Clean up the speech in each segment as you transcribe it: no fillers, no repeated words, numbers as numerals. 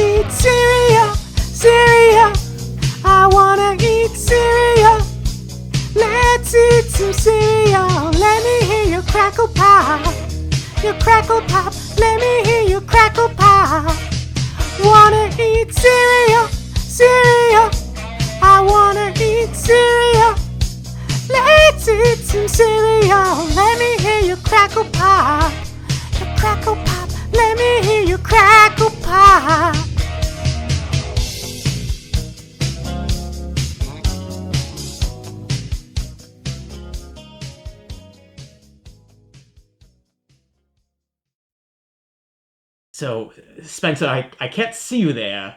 eat cereal, cereal. I wanna eat cereal. Let's eat some cereal. Let me hear your crackle pop. Your crackle pop. Let me hear your crackle pop. Wanna eat cereal, cereal. I wanna eat cereal. Let's eat some cereal. Let me hear your crackle pop. Your crackle pop. Let me hear your crackle pop. So, Spencer, I can't see you there.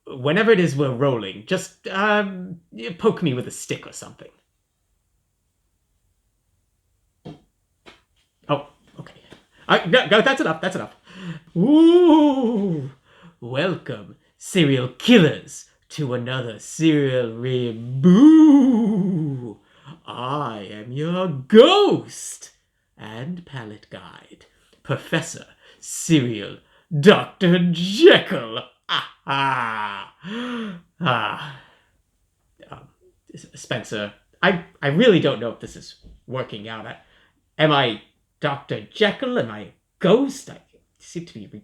Whenever it is we're rolling, just poke me with a stick or something. Oh, okay. No, that's enough. That's enough. Ooh, welcome, serial killers, to another serial reboot. I am your ghost and palette guide, Professor Serial Dr. Jekyll. Spencer, I really don't know if this is working out. Am I Dr. Jekyll? Am I a ghost? I seem to be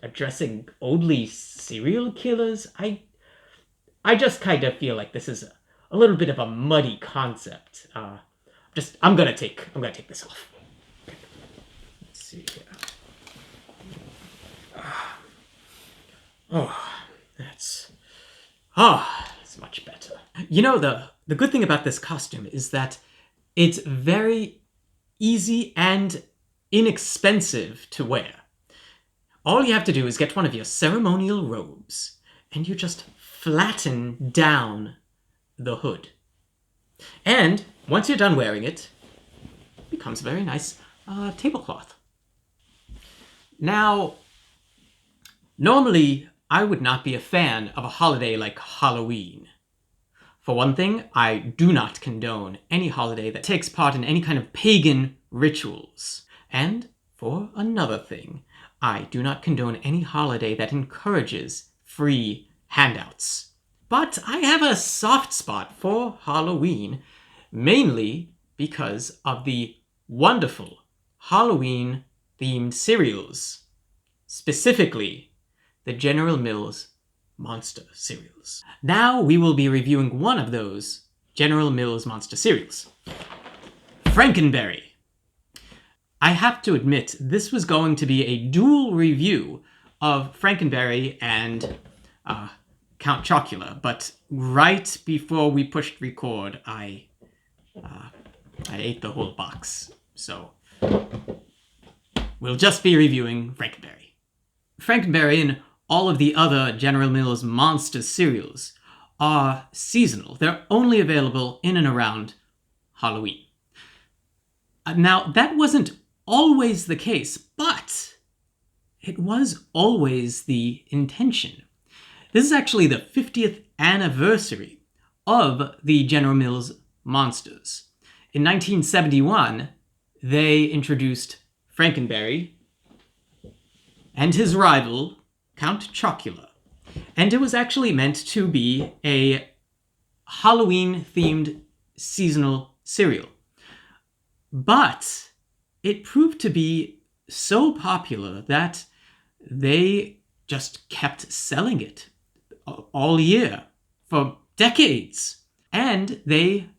addressing only serial killers. I just kind of feel like this is a little bit of a muddy concept. I'm gonna take this off. Let's see here. That's much better. You know, the good thing about this costume is that it's very easy and inexpensive to wear. All you have to do is get one of your ceremonial robes, and you just flatten down the hood. And once you're done wearing it, it becomes a very nice tablecloth. Now, normally, I would not be a fan of a holiday like Halloween. For one thing, I do not condone any holiday that takes part in any kind of pagan rituals. And for another thing, I do not condone any holiday that encourages free handouts. But I have a soft spot for Halloween, mainly because of the wonderful Halloween-themed cereals, specifically the General Mills Monster cereals. Now we will be reviewing one of those General Mills Monster cereals, Frankenberry. I have to admit, this was going to be a dual review of Frankenberry and Count Chocula, but right before we pushed record, I ate the whole box. So we'll just be reviewing Frankenberry. Frankenberry and all of the other General Mills Monster cereals are seasonal. They're only available in and around Halloween. Now, that wasn't always the case, but it was always the intention. This is actually the 50th anniversary of the General Mills Monsters. In 1971, they introduced Frankenberry and his rival, Count Chocula. And it was actually meant to be a Halloween-themed seasonal cereal. But it proved to be so popular that they just kept selling it all year for decades. And they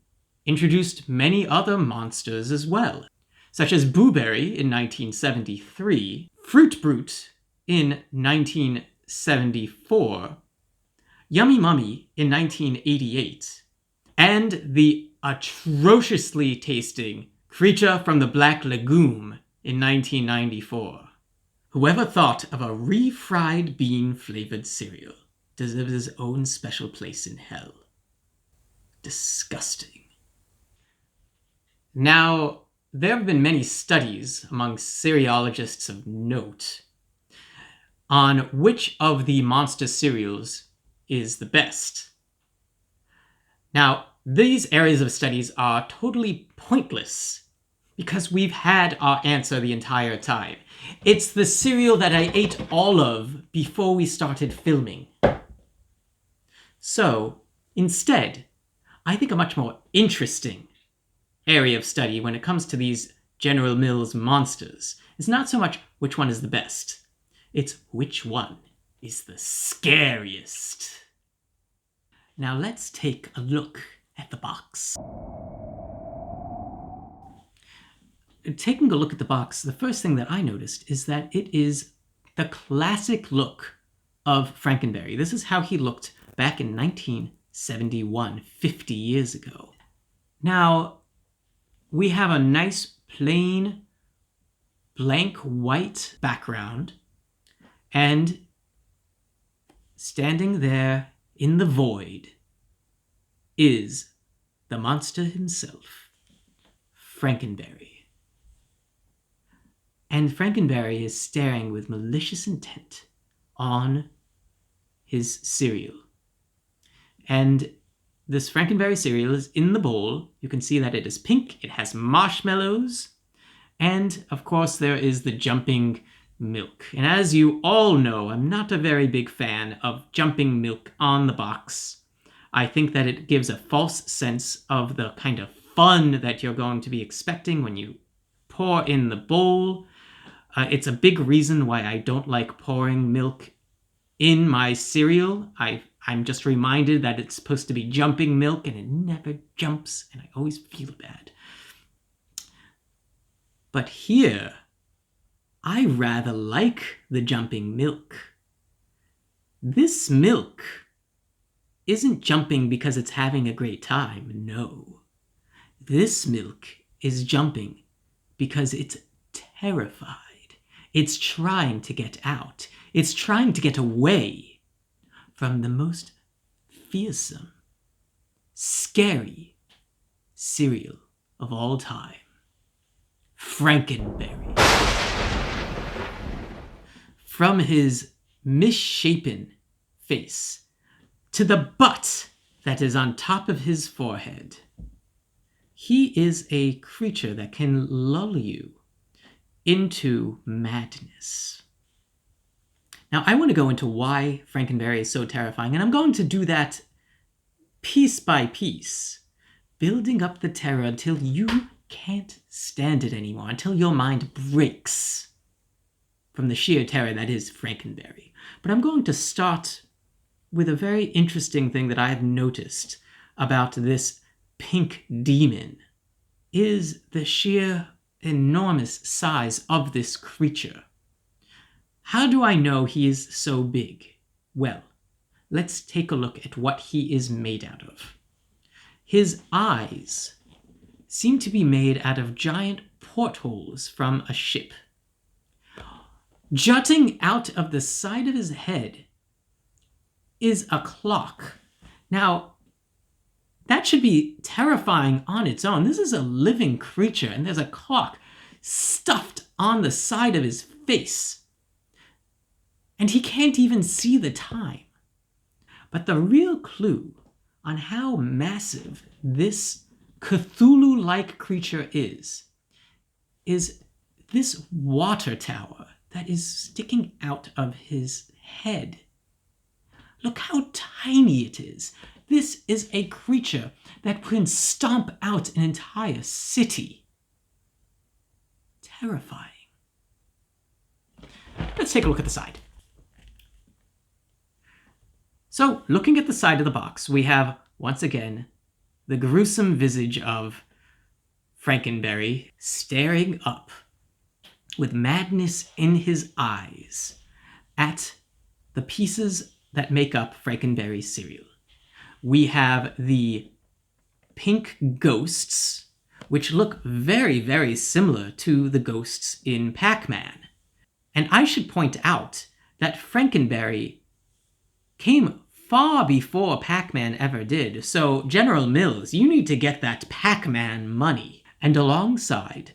introduced many other monsters as well, such as Boo-Berry in 1973, Fruit Brute in 1974, Yummy Mummy in 1988, and the atrociously tasting Creature from the Black Lagoon in 1994. Whoever thought of a refried bean-flavored cereal deserves his own special place in hell. Disgusting. Now, there have been many studies among cerealogists of note on which of the monster cereals is the best. Now, these areas of studies are totally pointless Because we've had our answer the entire time. It's the cereal that I ate all of before we started filming. So, instead, I think a much more interesting area of study when it comes to these General Mills monsters is not so much which one is the best, it's which one is the scariest. Now let's take a look at the box. Taking a look at the box, the first thing that I noticed is that it is the classic look of Frankenberry. This is how he looked back in 1971, 50 years ago. Now, we have a nice plain blank white background, and standing there in the void is the monster himself, Frankenberry. And Frankenberry is staring with malicious intent on his cereal. And this Frankenberry cereal is in the bowl. You can see that it is pink, it has marshmallows, and of course there is the jumping milk. And as you all know, I'm not a very big fan of jumping milk on the box. I think that it gives a false sense of the kind of fun that you're going to be expecting when you pour in the bowl. It's a big reason why I don't like pouring milk in my cereal. I'm just reminded that it's supposed to be jumping milk, and it never jumps, and I always feel bad. But here, I rather like the jumping milk. This milk isn't jumping because it's having a great time, no. This milk is jumping because it's terrified. It's trying to get out. It's trying to get away from the most fearsome, scary cereal of all time, Frankenberry. From his misshapen face to the butt that is on top of his forehead, he is a creature that can lull you into madness. Now, I want to go into why Frankenberry is so terrifying, and I'm going to do that piece by piece, building up the terror until you can't stand it anymore, until your mind breaks from the sheer terror that is Frankenberry. But I'm going to start with a very interesting thing that I have noticed about this pink demon, is the sheer enormous size of this creature. How do I know he is so big? Well, let's take a look at what he is made out of. His eyes seem to be made out of giant portholes from a ship. Jutting out of the side of his head is a clock. Now, that should be terrifying on its own. This is a living creature, and there's a clock stuffed on the side of his face. And he can't even see the time. But the real clue on how massive this Cthulhu-like creature is this water tower that is sticking out of his head. Look how tiny it is. This is a creature that can stomp out an entire city. Terrifying. Let's take a look at the side. So, looking at the side of the box, we have, once again, the gruesome visage of Frankenberry staring up with madness in his eyes at the pieces that make up Frankenberry's cereal. We have the pink ghosts, which look very, very similar to the ghosts in Pac-Man. And I should point out that Frankenberry came far before Pac-Man ever did, so General Mills, you need to get that Pac-Man money. And alongside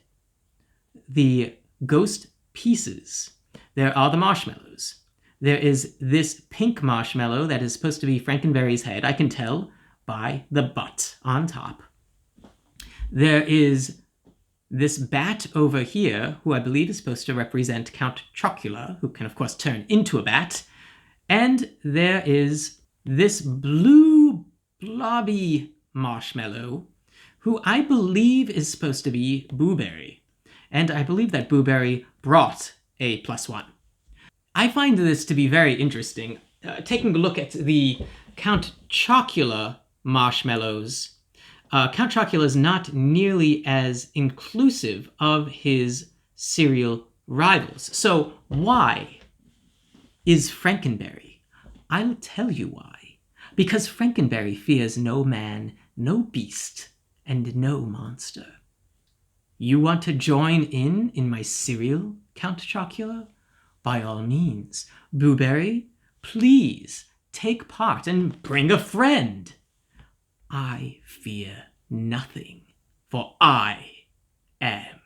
the ghost pieces, there are the marshmallows. There is this pink marshmallow that is supposed to be Frankenberry's head. I can tell by the butt on top. There is this bat over here, who I believe is supposed to represent Count Chocula, who can of course turn into a bat. And there is this blue blobby marshmallow, who I believe is supposed to be Booberry. And I believe that Booberry brought a +1. I find this to be very interesting. Taking a look at the Count Chocula marshmallows, Count Chocula is not nearly as inclusive of his cereal rivals. So why is Frankenberry? I'll tell you why. Because Frankenberry fears no man, no beast, and no monster. You want to join in my cereal, Count Chocula? By all means. Booberry, please take part and bring a friend. I fear nothing, for I am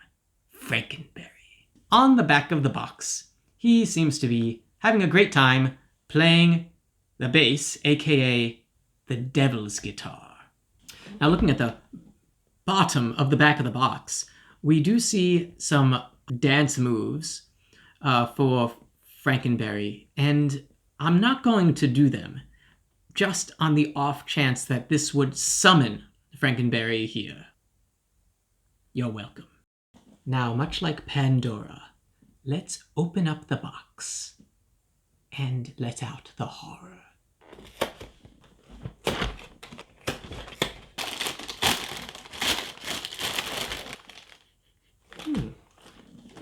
Frankenberry. On the back of the box, he seems to be having a great time playing the bass, aka the devil's guitar. Now, looking at the bottom of the back of the box, we do see some dance moves for Frankenberry, and I'm not going to do them, just on the off chance that this would summon Frankenberry here. You're welcome. Now, much like Pandora, let's open up the box and let out the horror.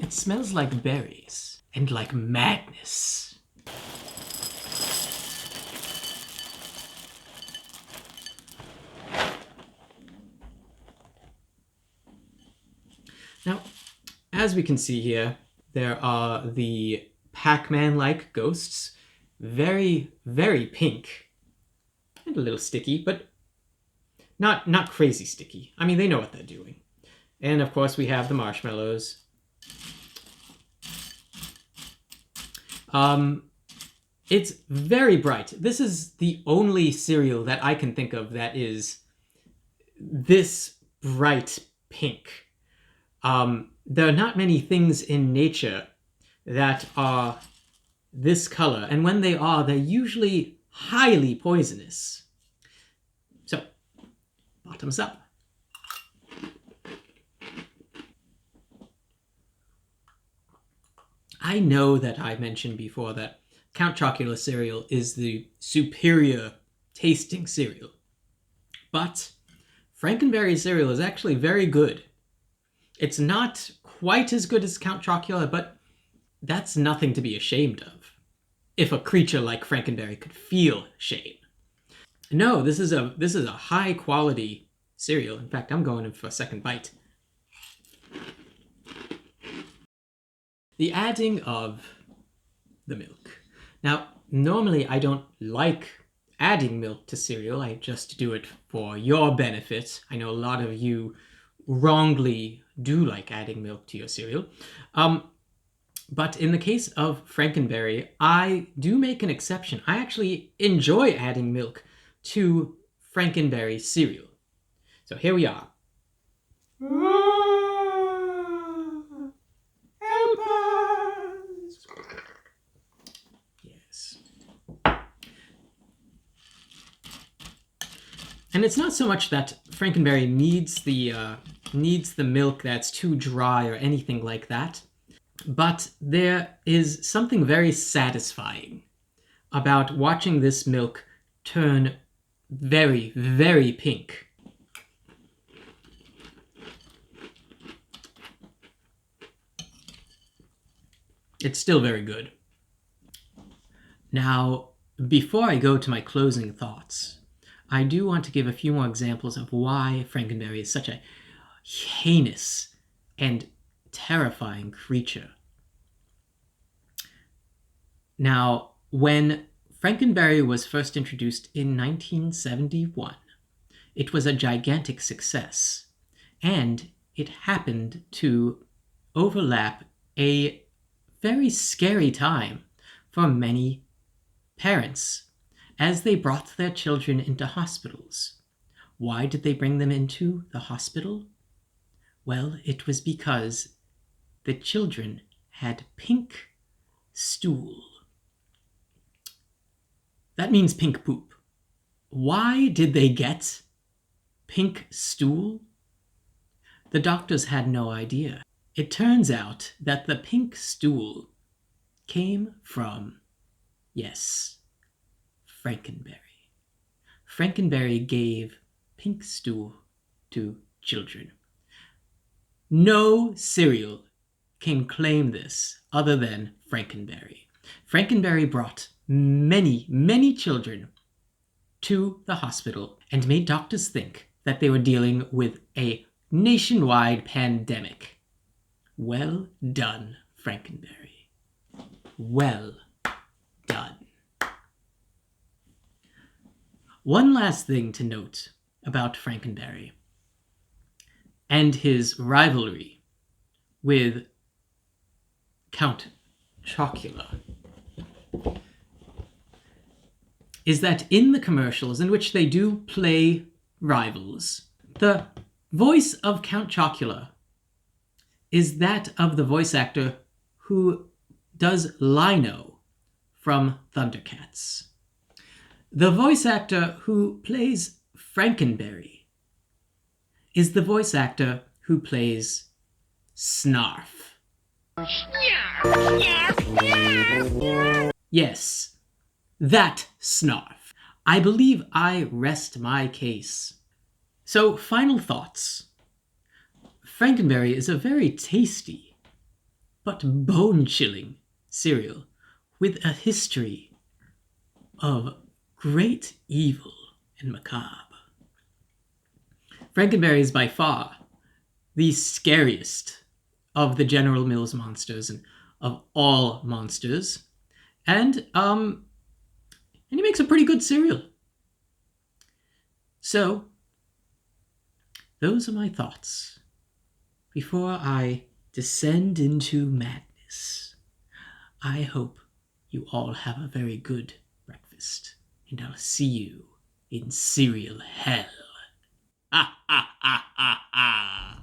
It smells like berries and like madness. Now, as we can see here, there are the Pac-Man-like ghosts. Very, very pink. And a little sticky, but not crazy sticky. I mean, they know what they're doing. And of course, we have the marshmallows. It's very bright. This is the only cereal that I can think of that is this bright pink. There are not many things in nature that are this color, and when they are, they're usually highly poisonous. So, bottoms up. I know that I mentioned before that Count Chocula cereal is the superior tasting cereal, but Frankenberry cereal is actually very good. It's not quite as good as Count Chocula, but that's nothing to be ashamed of. If a creature like Frankenberry could feel shame. No, this is a high quality cereal. In fact, I'm going in for a second bite. The adding of the milk. Now, normally I don't like adding milk to cereal. I just do it for your benefit. I know a lot of you wrongly do like adding milk to your cereal. But in the case of Frankenberry, I do make an exception. I actually enjoy adding milk to Frankenberry cereal. So here we are. Help us! Yes. And it's not so much that Frankenberry needs the milk that's too dry or anything like that, but there is something very satisfying about watching this milk turn very, very pink. It's still very good. Now, before I go to my closing thoughts, I do want to give a few more examples of why Frankenberry is such a heinous and terrifying creature. Now, when Frankenberry was first introduced in 1971, it was a gigantic success, and it happened to overlap a very scary time for many parents as they brought their children into hospitals. Why did they bring them into the hospital? Well, it was because the children had pink stool. That means pink poop. Why did they get pink stool? The doctors had no idea. It turns out that the pink stool came from, yes, Frankenberry. Frankenberry gave pink stool to children. No cereal can claim this other than Frankenberry. Frankenberry brought many, many children to the hospital and made doctors think that they were dealing with a nationwide pandemic. Well done, Frankenberry. Well done. One last thing to note about Frankenberry and his rivalry with Count Chocula is that in the commercials in which they do play rivals, the voice of Count Chocula is that of the voice actor who does Lino from Thundercats. The voice actor who plays Frankenberry is the voice actor who plays Snarf. Yes, that Snarf. I believe I rest my case. So, final thoughts. Frankenberry is a very tasty but bone-chilling cereal with a history of great evil and macabre. Frankenberry is by far the scariest of the General Mills monsters and of all monsters. And he makes a pretty good cereal. So, those are my thoughts before I descend into madness. I hope you all have a very good breakfast, and I'll see you in cereal hell. Ha ha ha ha ha!